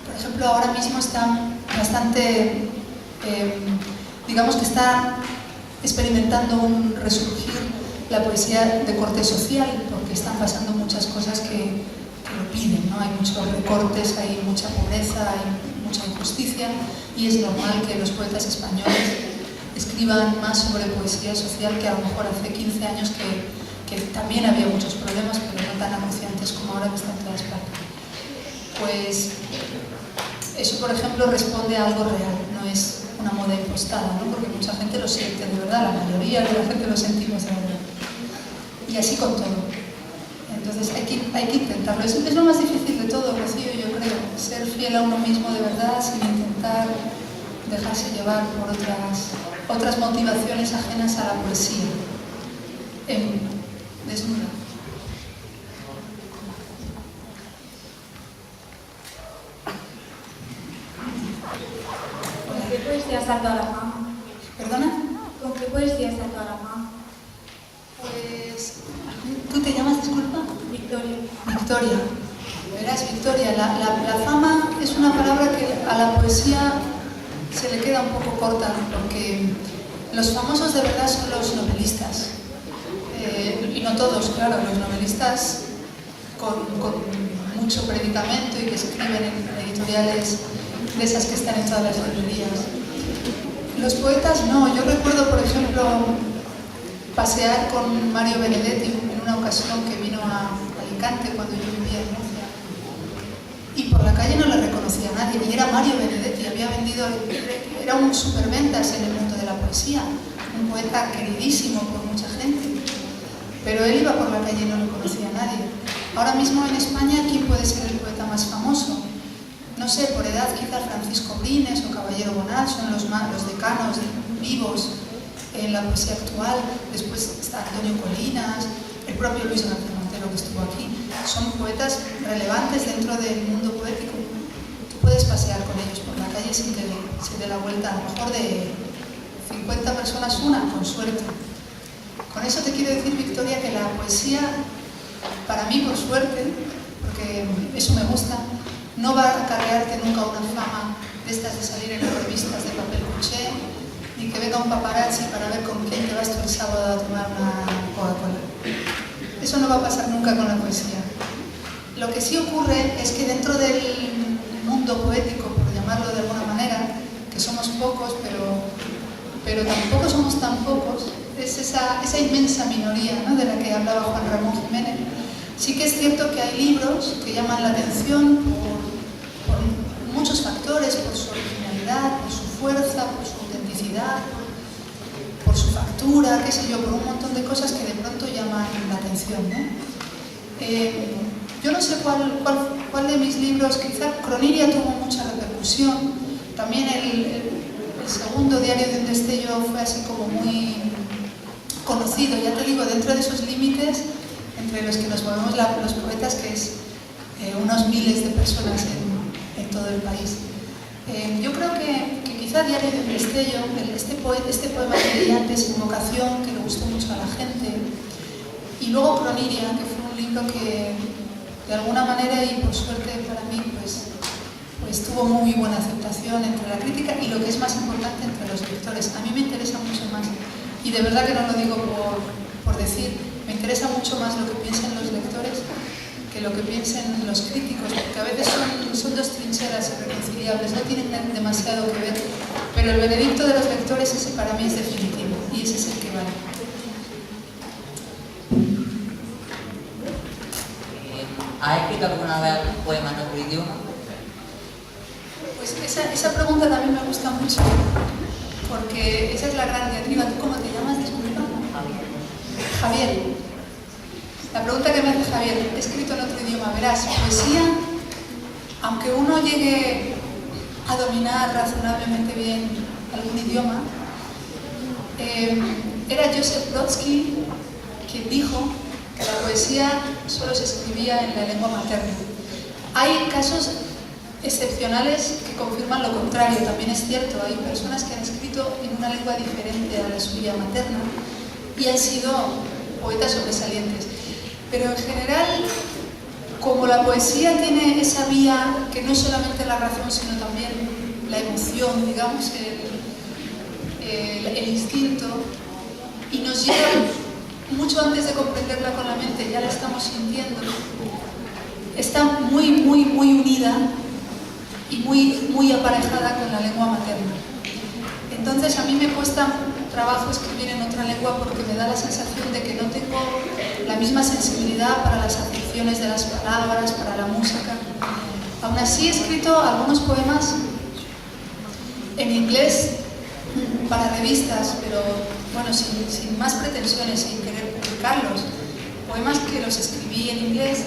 Por ejemplo, ahora mismo están bastante, digamos que está experimentando un resurgir la poesía de corte social, porque están pasando muchas cosas que lo piden, ¿no? Hay muchos recortes, hay mucha pobreza, hay mucha injusticia, y es normal que los poetas españoles escriban más sobre poesía social que a lo mejor hace 15 años que también había muchos problemas, pero no tan acuciantes como ahora que están en todas partes. Pues eso, por ejemplo, responde a algo real, no es una moda impostada, ¿no? Porque mucha gente lo siente de verdad, la mayoría de la gente lo sentimos de verdad. Y así con todo. Entonces hay que intentarlo. Es lo más difícil de todo, Rocío, yo creo. Ser fiel a uno mismo de verdad sin intentar dejarse llevar por otras motivaciones ajenas a la poesía. Desnuda. ¿Con qué poesía saltó a la fama? ¿Perdona? ¿Con qué poesía saltó a la fama? Pues... ¿Tú te llamas, disculpa? Victoria. Victoria. Verás, Victoria, la fama es una palabra que a la poesía se le queda un poco corta, porque los famosos de verdad son los novelistas. Y no todos, claro, los novelistas con mucho predicamento y que escriben en editoriales de esas que están en todas las librerías. Los poetas no. Yo recuerdo, por ejemplo, pasear con Mario Benedetti en una ocasión que vino a Alicante cuando yo vivía en Murcia. Y por la calle no le reconocía a nadie, y era Mario Benedetti, era un superventas en el mundo de la poesía, un poeta queridísimo por mucha gente. Pero él iba por la calle y no le conocía a nadie. Ahora mismo en España, ¿quién puede ser el poeta más famoso? No sé, por edad quizás Francisco Brines o Caballero Bonal son los decanos vivos en la poesía actual. Después está Antonio Colinas, el propio Luis García Montero que estuvo aquí. Son poetas relevantes dentro del mundo poético. Tú puedes pasear con ellos por la calle sin que se dé la vuelta, a lo mejor de 50 personas una, con suerte. Con eso te quiero decir, Victoria, que la poesía, para mí, por suerte, porque eso me gusta, no va a acarrearte nunca una fama de estas de salir en las revistas de papel cuché, ni que venga un paparazzi para ver con quién te vas tú el sábado a tomar una Coca-Cola. Eso no va a pasar nunca con la poesía. Lo que sí ocurre es que dentro del mundo poético, por llamarlo de alguna manera, que somos pocos, pero tampoco somos tan pocos, es esa inmensa minoría, ¿no?, de la que hablaba Juan Ramón Jiménez. Sí que es cierto que hay libros que llaman la atención por muchos factores, por su originalidad, por su fuerza, por su autenticidad, por su factura, qué sé yo, por un montón de cosas que de pronto llaman la atención, ¿no? Yo no sé cuál de mis libros, quizá Croniria tuvo mucha repercusión, también el segundo Diario de un destello fue así como muy conocido, ya te digo, dentro de esos límites entre los que nos movemos los poetas, que es unos miles de personas en todo el país. Yo creo que quizá Diario de un destello, este poema de brillante, sin vocación, que le gustó mucho a la gente, y luego Croniria, que fue un libro que de alguna manera, y por suerte para mí, pues tuvo muy buena aceptación entre la crítica y, lo que es más importante, entre los lectores. A mí me interesa mucho más, y de verdad que no lo digo por decir, me interesa mucho más lo que piensen los lectores que lo que piensen los críticos, porque a veces son dos trincheras irreconciliables, no tienen demasiado que ver, pero el veredicto de los lectores, ese para mí es definitivo, y ese es el que vale. ¿Has escrito alguna vez un poema en otro idioma? Pues esa pregunta también me gusta mucho, porque esa es la gran diatriba. ¿Tú cómo te llamas? Disculpa. Javier. La pregunta que me hace Javier, he escrito en otro idioma. Verás, poesía, aunque uno llegue a dominar razonablemente bien algún idioma, era Joseph Brodsky quien dijo que la poesía solo se escribía en la lengua materna. Hay casos excepcionales que confirman lo contrario. También es cierto, hay personas que han escrito escrito en una lengua diferente a la suya materna y han sido poetas sobresalientes. Pero en general, como la poesía tiene esa vía que no es solamente la razón, sino también la emoción, digamos, el instinto, y nos llega mucho antes de comprenderla con la mente, ya la estamos sintiendo, está muy, muy, muy unida y muy, muy aparejada con la lengua materna. Entonces a mí me cuesta trabajo escribir en otra lengua porque me da la sensación de que no tengo la misma sensibilidad para las acepciones de las palabras, para la música. Aún así he escrito algunos poemas en inglés para revistas, pero bueno, sin más pretensiones, sin querer publicarlos. Poemas que los escribí en inglés,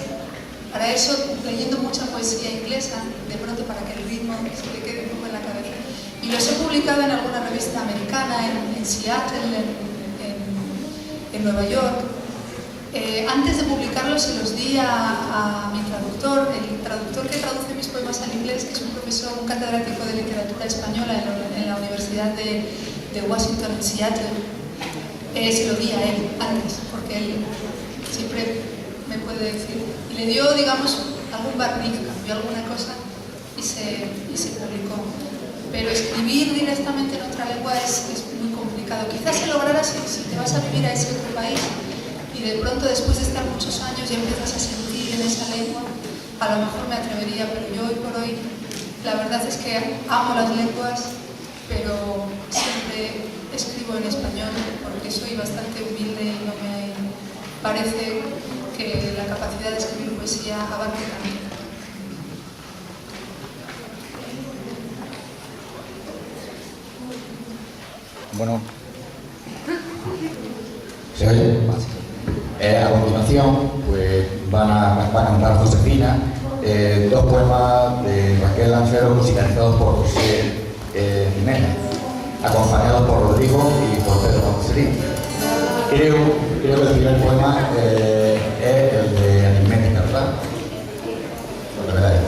para eso leyendo mucha poesía inglesa, de pronto para que el ritmo se le quede un poco en la cabeza. Y los he publicado en alguna revista americana, en Seattle, en Nueva York. Antes de publicarlos se los di a mi traductor, el traductor que traduce mis poemas al inglés, que es un profesor, un catedrático de literatura española en la Universidad de Washington, en Seattle. Se lo di a él antes, porque él siempre me puede decir. Y le dio, digamos, algún barniz, cambió alguna cosa y se publicó. Pero escribir directamente en otra lengua es muy complicado. Quizás se lograra si te vas a vivir a ese otro país y de pronto después de estar muchos años ya empiezas a sentir en esa lengua, a lo mejor me atrevería, pero yo hoy por hoy la verdad es que amo las lenguas, pero siempre escribo en español porque soy bastante humilde y no me parece que la capacidad de escribir poesía abarque tanto. Bueno, ¿se oye? A continuación, pues va a cantar Josefina dos poemas de Raquel Lancero musicalizados por José Jiménez, acompañados por Rodrigo y por Pedro Marcelín. Creo que el primer poema es el de Aritmética, ¿verdad? La verdad es.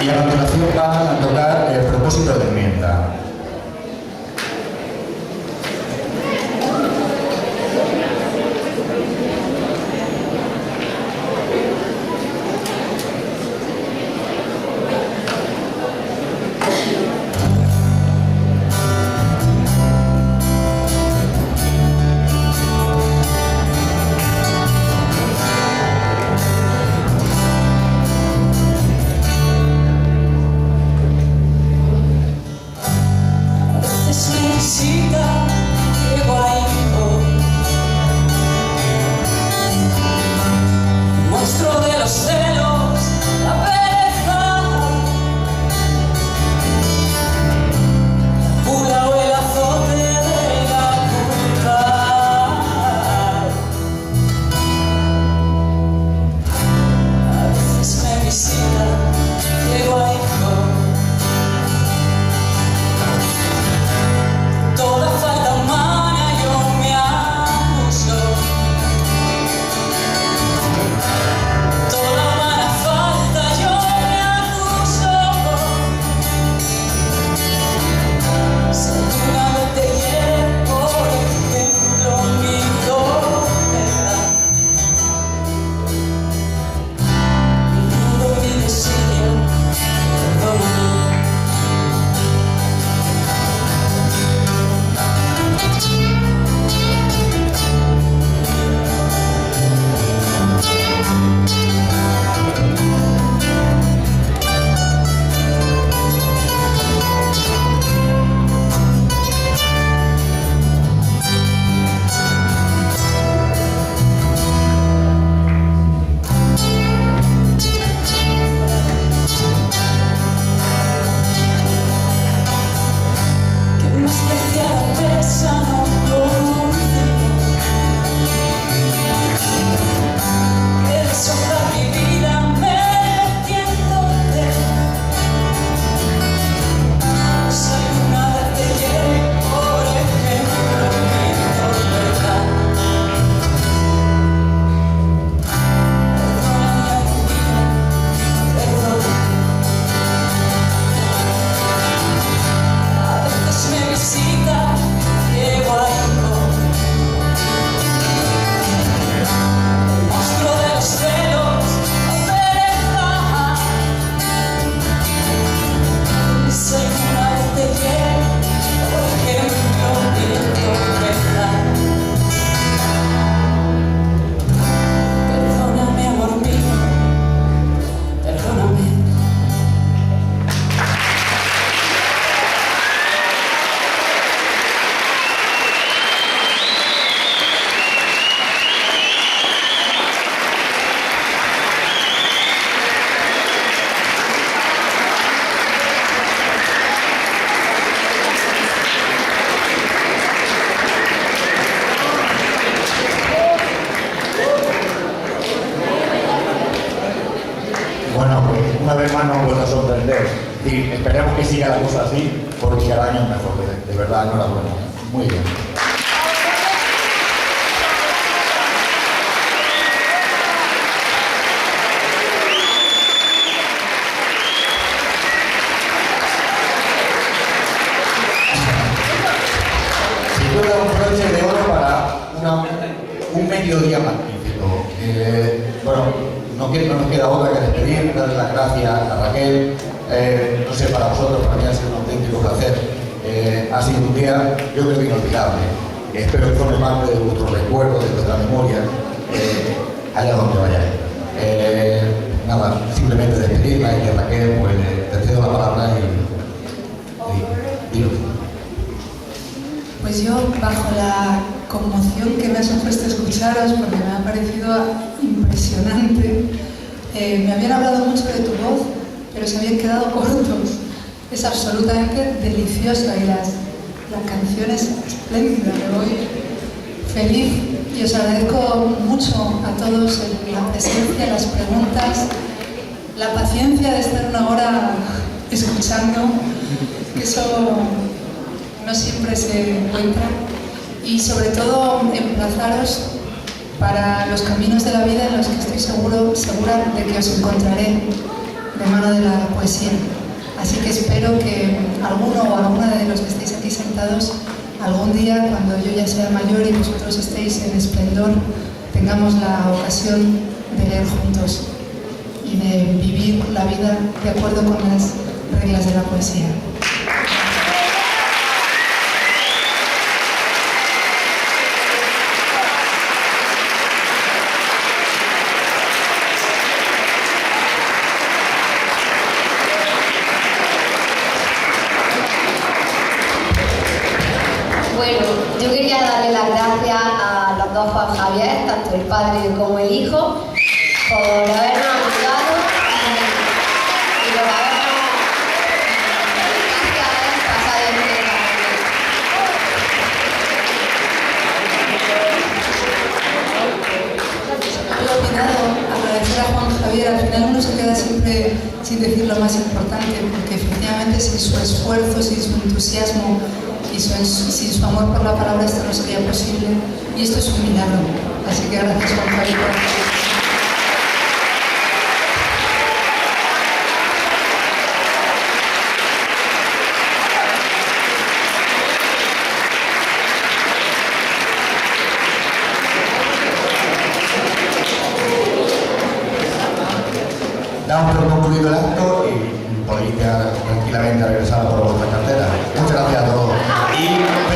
Y a continuación van a tocar el propósito de enmienda. Una vez más no nos vuelve a sorprender. Y esperemos que siga la cosa así, porque cada año es mejor. De verdad, enhorabuena. Muy bien. Si fuera un broche de oro para un mediodía magnífico. Bueno, no nos queda otra que despedir, darle las gracias a Raquel. No sé, para vosotros, para mí ha sido un auténtico placer. Ha sido un día, yo creo que inolvidable. Espero que forme parte de vuestros recuerdos, de vuestra memoria, allá donde vayáis. Nada, simplemente despedirla y que Raquel, pues te cedo la palabra y dilo. Pues yo, bajo la conmoción que me ha supuesto escucharos, porque me ha parecido impresionante, me habían hablado mucho de tu voz, pero se habían quedado cortos. Es absolutamente deliciosa y la canción es espléndida. Me voy feliz y os agradezco mucho a todos la presencia, las preguntas, la paciencia de estar una hora escuchando, que eso no siempre se encuentra, y sobre todo emplazaros para los caminos de la vida en los que estoy segura de que os encontraré de mano de la poesía. Así que espero que alguno o alguna de los que estéis aquí sentados, algún día, cuando yo ya sea mayor y vosotros estéis en esplendor, tengamos la ocasión de leer juntos y de vivir la vida de acuerdo con las reglas de la poesía. Bueno, yo quería darle las gracias a los dos Juan Javier, tanto el padre como el hijo, por habernos ayudado y por habernos pasado este He olvidado agradecer a Juan Javier. Al final uno se queda siempre sin decir lo más importante, porque efectivamente sin su esfuerzo, sin su entusiasmo y sin su amor por la palabra esto no sería posible, y esto es un milagro. Así que gracias, Juan Javier, por Damos por concluido el acto y podéis ya tranquilamente regresar por vuestra cartera. Muchas gracias a todos. Y